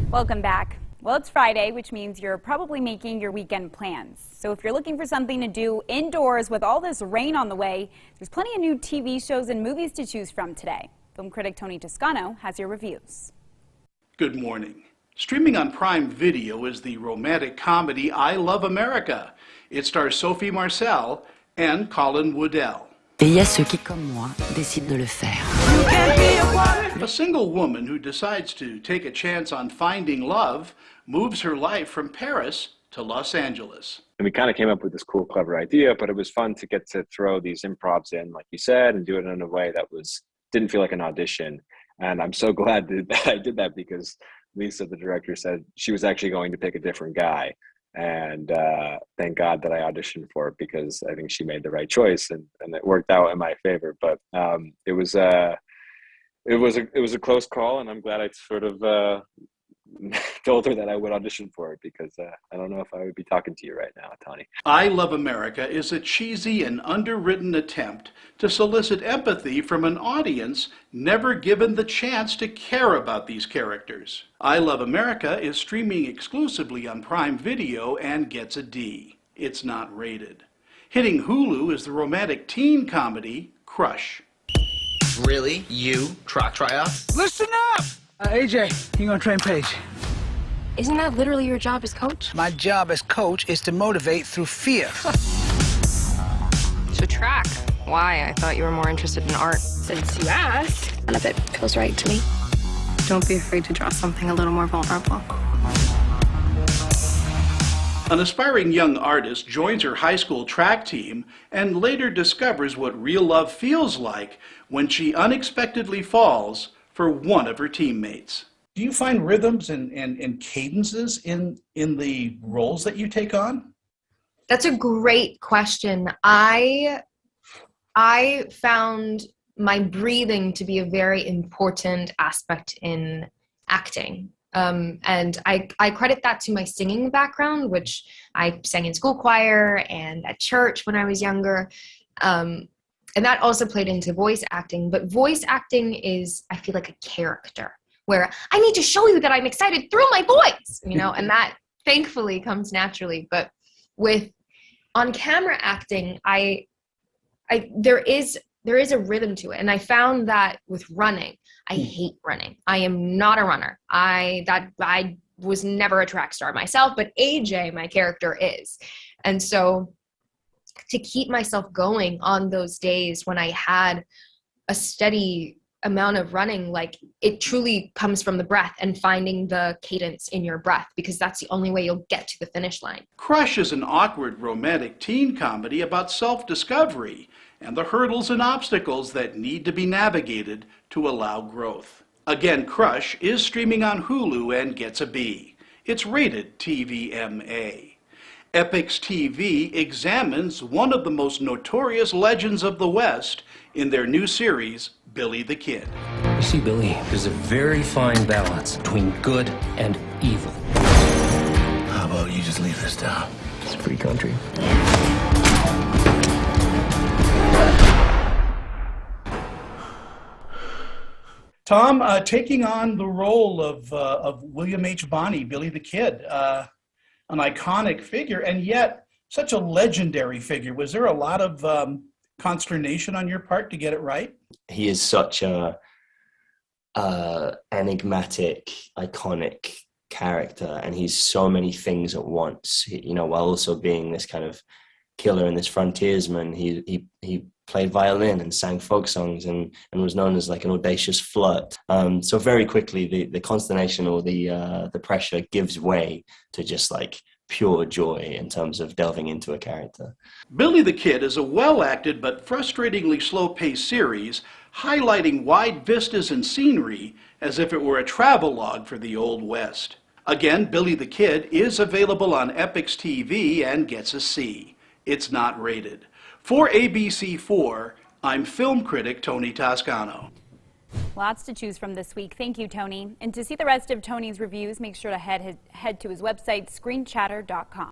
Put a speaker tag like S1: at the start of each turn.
S1: Welcome back. Well, it's Friday, which means you're probably making your weekend plans. So if you're looking for something to do indoors with all this rain on the way, there's plenty of new TV shows and movies to choose from today. Film critic Tony Toscano has your reviews.
S2: Good morning. Streaming on Prime Video is the romantic comedy I Love America. It stars Sophie Marceau and Colin Woodell.
S3: Et il y a ceux qui, comme moi, décident de le faire.
S2: A single woman who decides to take a chance on finding love moves her life from Paris to Los Angeles.
S4: And we kind of came up with this cool, clever idea, but it was fun to get to throw these improvs in, like you said, and do it in a way that didn't feel like an audition. And I'm so glad that I did that because Lisa, the director, said she was actually going to pick a different guy. And thank God that I auditioned for it because I think she made the right choice and it worked out in my favor. But it was a close call, and I'm glad I sort of told her that I would audition for it because I don't know if I would be talking to you right now, Tony.
S2: I Love America is a cheesy and underwritten attempt to solicit empathy from an audience never given the chance to care about these characters. I Love America is streaming exclusively on Prime Video and gets a D. It's not rated. Hitting Hulu is the romantic teen comedy Crush.
S5: Really? You? Try out?
S6: Listen up! AJ, you gonna train Paige?
S7: Isn't that literally your job as coach?
S6: My job as coach is to motivate through fear.
S7: So track. Why? I thought you were more interested in art. Since you asked, none of it feels right to me. Don't be afraid to draw something a little more vulnerable.
S2: An aspiring young artist joins her high school track team and later discovers what real love feels like when she unexpectedly falls for one of her teammates. Do you find rhythms and cadences in the roles that you take on?
S8: That's a great question. I found my breathing to be a very important aspect in acting. And I credit that to my singing background, which I sang in school choir and at church when I was younger. And that also played into voice acting. But voice acting is, I feel like, a character where I need to show you that I'm excited through my voice, and that thankfully comes naturally. But with on-camera acting, there is a rhythm to it. And I found that with running, I hate running. I am not a runner. I was never a track star myself, but AJ, my character, is. And so to keep myself going on those days when I had a steady amount of running, like it truly comes from the breath and finding the cadence in your breath, because that's the only way you'll get to the finish line.
S2: Crush is an awkward romantic teen comedy about self-discovery and the hurdles and obstacles that need to be navigated to allow growth. Again, Crush is streaming on Hulu and gets a B. It's rated TVMA. Epix TV examines one of the most notorious legends of the West in their new series, Billy the Kid.
S9: You see, Billy, there's a very fine balance between good and evil.
S5: How about you just leave this town?
S9: It's a free country.
S2: Tom, taking on the role of William H. Bonney, Billy the Kid, an iconic figure, and yet such a legendary figure. Was there a lot of consternation on your part to get it right?
S10: He is such a enigmatic, iconic character, and he's so many things at once. While also being this kind of killer and this frontiersman, he played violin and sang folk songs and was known as like an audacious flirt. So very quickly the consternation or the pressure gives way to just like pure joy in terms of delving into a character.
S2: Billy the Kid is a well-acted but frustratingly slow-paced series highlighting wide vistas and scenery as if it were a travelogue for the Old West. Again, Billy the Kid is available on Epix TV and gets a C. It's not rated. For ABC4, I'm film critic Tony Toscano.
S1: Lots to choose from this week. Thank you, Tony. And to see the rest of Tony's reviews, make sure to head to his website, screenchatter.com.